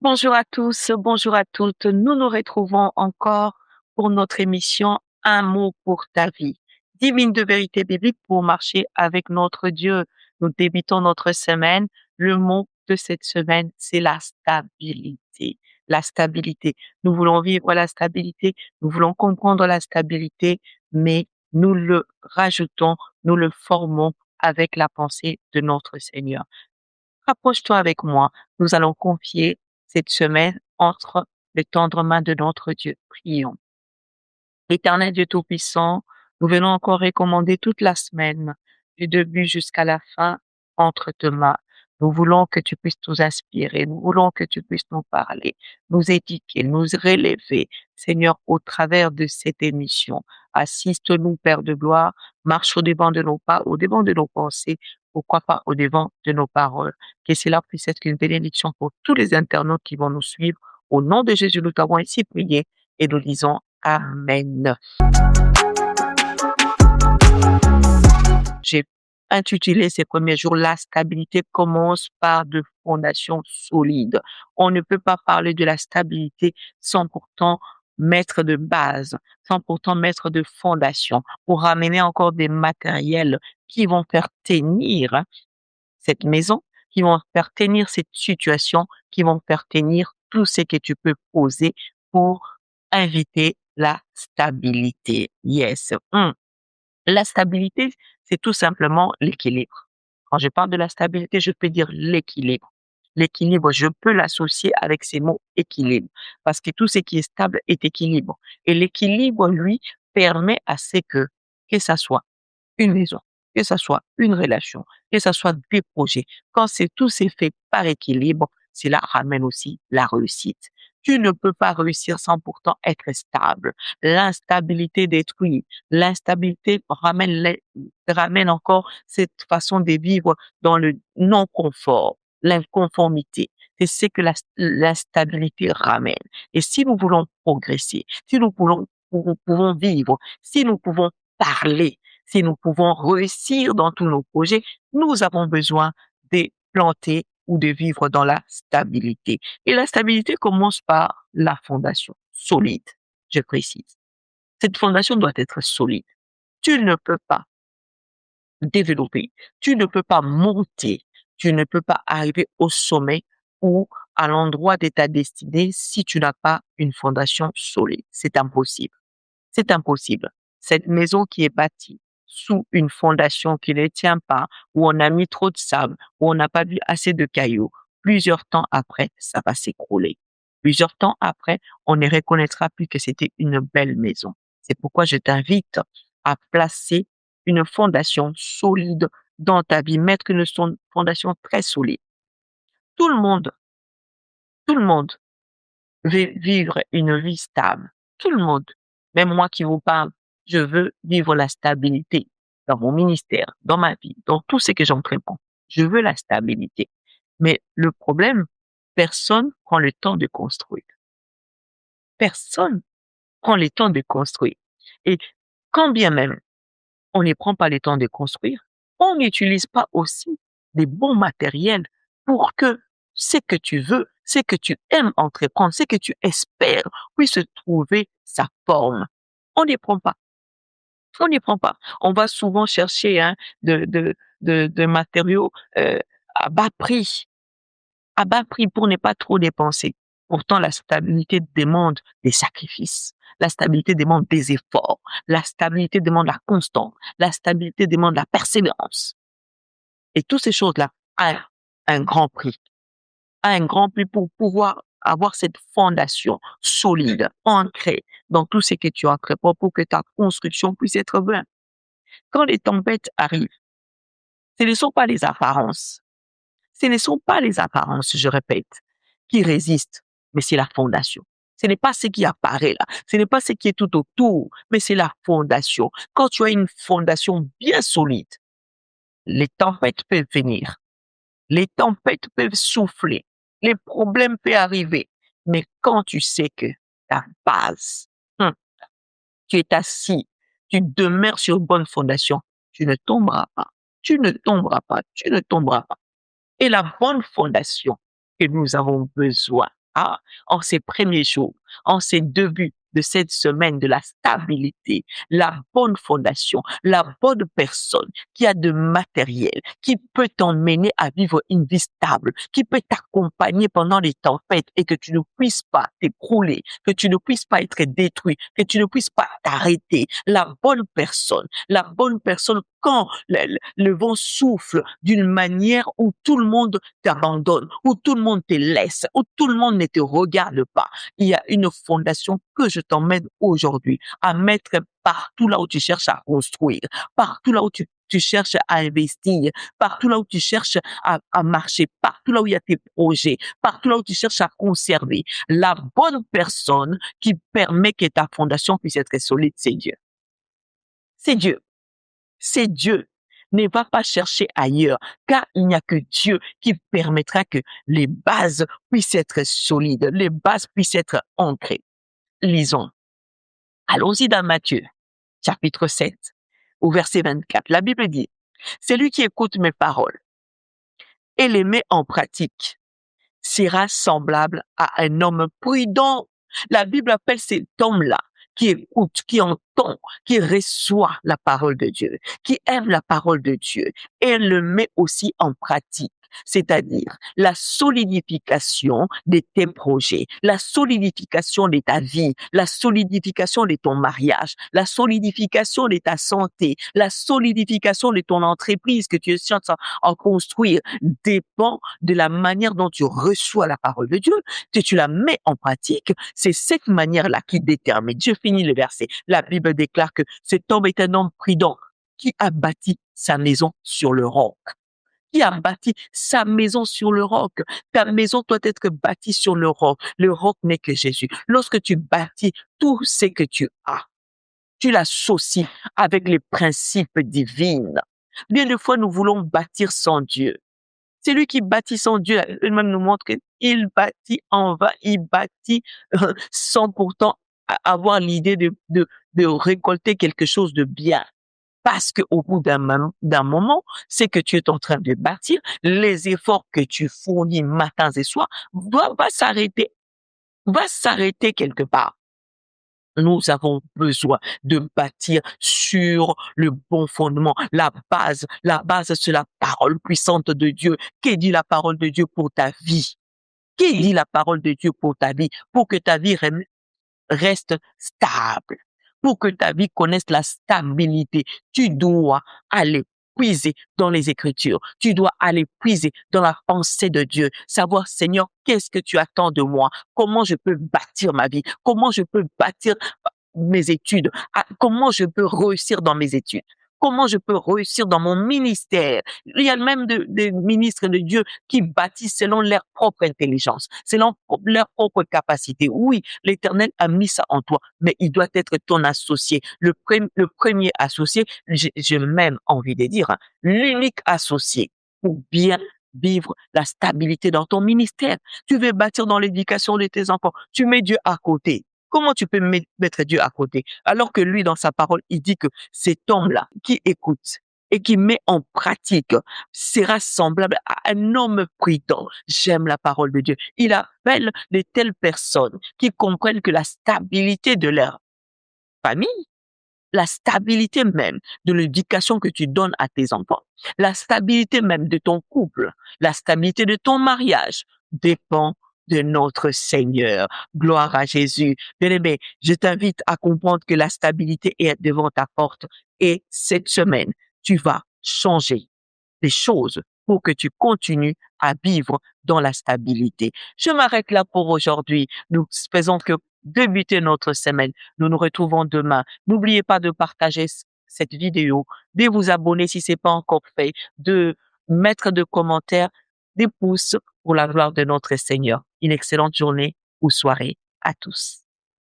Bonjour à tous, bonjour à toutes. Nous nous retrouvons encore pour notre émission Un mot pour ta vie. 10 minutes de vérité biblique pour marcher avec notre Dieu. Nous débutons notre semaine. Le mot de cette semaine, c'est la stabilité. La stabilité. Nous voulons vivre la stabilité, nous voulons comprendre la stabilité, mais nous le rajoutons, nous le formons avec la pensée de notre Seigneur. Rapproche-toi avec moi. Nous allons confier cette semaine entre les tendres mains de notre Dieu. Prions. Éternel Dieu Tout-Puissant, nous venons encore recommander toute la semaine, du début jusqu'à la fin, entre tes mains. Nous voulons que tu puisses nous inspirer, nous voulons que tu puisses nous parler, nous éduquer, nous relever, Seigneur, au travers de cette émission. Assiste-nous, Père de gloire, marche au-devant de nos pas, au-devant de nos pensées, pourquoi pas au-devant de nos paroles. Que cela puisse être une bénédiction pour tous les internautes qui vont nous suivre. Au nom de Jésus, nous t'avons ainsi prié et nous disons Amen. J'ai intitulé ces premiers jours La stabilité commence par de fondations solides. On ne peut pas parler de la stabilité sans pourtant mettre de base, sans pourtant mettre de fondation, pour ramener encore des matériels qui vont faire tenir cette maison, qui vont faire tenir cette situation, qui vont faire tenir tout ce que tu peux poser pour inviter la stabilité. Yes. La stabilité, c'est tout simplement l'équilibre. Quand je parle de la stabilité, je peux dire l'équilibre. L'équilibre, je peux l'associer avec ces mots équilibre, parce que tout ce qui est stable est équilibre. Et l'équilibre, lui, permet à ce que ça soit une maison, que ça soit une relation, que ça soit des projets. Quand tout c'est fait par équilibre, cela ramène aussi la réussite. Tu ne peux pas réussir sans pourtant être stable. L'instabilité détruit. L'instabilité ramène encore cette façon de vivre dans le non-confort, l'inconformité. C'est ce que l'instabilité ramène. Et si nous voulons progresser, si nous pouvons vivre, si nous pouvons parler, si nous pouvons réussir dans tous nos projets, nous avons besoin de planter ou de vivre dans la stabilité. Et la stabilité commence par la fondation solide, je précise. Cette fondation doit être solide. Tu ne peux pas développer, tu ne peux pas monter, tu ne peux pas arriver au sommet ou à l'endroit de ta destinée si tu n'as pas une fondation solide. C'est impossible. C'est impossible. Cette maison qui est bâtie sous une fondation qui ne tient pas, où on a mis trop de sable, où on n'a pas vu assez de cailloux, plusieurs temps après, ça va s'écrouler. Plusieurs temps après, on ne reconnaîtra plus que c'était une belle maison. C'est pourquoi je t'invite à placer une fondation solide dans ta vie, mettre une fondation très solide. Tout le monde veut vivre une vie stable. Tout le monde. Même moi qui vous parle, je veux vivre la stabilité dans mon ministère, dans ma vie, dans tout ce que j'entreprends. Je veux la stabilité. Mais le problème, personne prend le temps de construire. Personne prend le temps de construire. Et quand bien même on ne prend pas le temps de construire, on n'utilise pas aussi des bons matériels pour que ce que tu veux, ce que tu aimes entreprendre, ce que tu espères puisse trouver sa forme. On n'y prend pas. On n'y prend pas. On va souvent chercher de matériaux à bas prix, pour ne pas trop dépenser. Pourtant, la stabilité demande des sacrifices. La stabilité demande des efforts. La stabilité demande la constance. La stabilité demande la persévérance. Et toutes ces choses-là ont un grand prix. Un grand prix pour pouvoir avoir cette fondation solide, ancrée dans tout ce que tu entreprends pour que ta construction puisse être bonne. Quand les tempêtes arrivent, ce ne sont pas les apparences. Ce ne sont pas les apparences, je répète, qui résistent, mais c'est la fondation. Ce n'est pas ce qui apparaît là, ce n'est pas ce qui est tout autour, mais c'est la fondation. Quand tu as une fondation bien solide, les tempêtes peuvent venir, les tempêtes peuvent souffler, les problèmes peuvent arriver, mais quand tu sais que ta base, tu es assis, tu demeures sur une bonne fondation, tu ne tomberas pas, tu ne tomberas pas, tu ne tomberas pas. Et la bonne fondation que nous avons besoin, En ces premiers jours, en ces débuts de cette semaine de la stabilité, la bonne fondation, la bonne personne qui a de matériel, qui peut t'emmener à vivre une vie stable, qui peut t'accompagner pendant les tempêtes et que tu ne puisses pas t'écrouler, que tu ne puisses pas être détruit, que tu ne puisses pas t'arrêter. La bonne personne quand le vent souffle d'une manière où tout le monde t'abandonne, où tout le monde te laisse, où tout le monde ne te regarde pas. Il y a une fondation que je t'emmène aujourd'hui à mettre partout là où tu cherches à construire, partout là où tu cherches à investir, partout là où tu cherches à marcher, partout là où il y a tes projets, partout là où tu cherches à conserver. La bonne personne qui permet que ta fondation puisse être solide, c'est Dieu. C'est Dieu. C'est Dieu. Ne va pas chercher ailleurs, car il n'y a que Dieu qui permettra que les bases puissent être solides, les bases puissent être ancrées. Lisons. Allons-y dans Matthieu, chapitre 7, au verset 24. La Bible dit, celui qui écoute mes paroles et les met en pratique sera semblable à un homme prudent. La Bible appelle cet homme-là qui écoute, qui entend, qui reçoit la parole de Dieu, qui aime la parole de Dieu et le met aussi en pratique. C'est-à-dire la solidification de tes projets, la solidification de ta vie, la solidification de ton mariage, la solidification de ta santé, la solidification de ton entreprise que tu es en train de construire dépend de la manière dont tu reçois la parole de Dieu, que tu la mets en pratique. C'est cette manière-là qui détermine. Je finis le verset. La Bible déclare que cet homme est un homme prudent qui a bâti sa maison sur le roc. Qui a bâti sa maison sur le roc. Ta maison doit être bâtie sur le roc. Le roc n'est que Jésus. Lorsque tu bâtis tout ce que tu l'associes avec les principes divins. Bien de fois, nous voulons bâtir sans Dieu. C'est lui qui bâtit sans Dieu. Lui-même nous montre qu'il bâtit en vain, il bâtit sans pourtant avoir l'idée de récolter quelque chose de bien. Parce qu'au bout d'un moment, c'est que tu es en train de bâtir, les efforts que tu fournis matins et soirs va s'arrêter quelque part. Nous avons besoin de bâtir sur le bon fondement. La base, c'est la parole puissante de Dieu. Qu'est dit la parole de Dieu pour ta vie? Qu'est dit la parole de Dieu pour ta vie? Pour que ta vie reste stable. Pour que ta vie connaisse la stabilité, tu dois aller puiser dans les Écritures. Tu dois aller puiser dans la pensée de Dieu. Savoir, Seigneur, qu'est-ce que tu attends de moi? Comment je peux bâtir ma vie? Comment je peux bâtir mes études? Comment je peux réussir dans mes études? Comment je peux réussir dans mon ministère? Il y a même des ministres de Dieu qui bâtissent selon leur propre intelligence, selon leur propre capacité. Oui, l'Éternel a mis ça en toi, mais il doit être ton associé. Le premier associé, j'ai même envie de dire, l'unique associé pour bien vivre la stabilité dans ton ministère. Tu veux bâtir dans l'éducation de tes enfants, tu mets Dieu à côté. Comment tu peux mettre Dieu à côté? Alors que lui, dans sa parole, il dit que cet homme-là qui écoute et qui met en pratique sera semblable à un homme prudent. J'aime la parole de Dieu. Il appelle de telles personnes qui comprennent que la stabilité de leur famille, la stabilité même de l'éducation que tu donnes à tes enfants, la stabilité même de ton couple, la stabilité de ton mariage dépend de notre Seigneur. Gloire à Jésus. Bien-aimé, je t'invite à comprendre que la stabilité est devant ta porte et cette semaine, tu vas changer les choses pour que tu continues à vivre dans la stabilité. Je m'arrête là pour aujourd'hui. Nous faisons que débuter notre semaine. Nous nous retrouvons demain. N'oubliez pas de partager cette vidéo, de vous abonner si c'est pas encore fait, de mettre des commentaires, des pouces pour la gloire de notre Seigneur. Une excellente journée ou soirée à tous.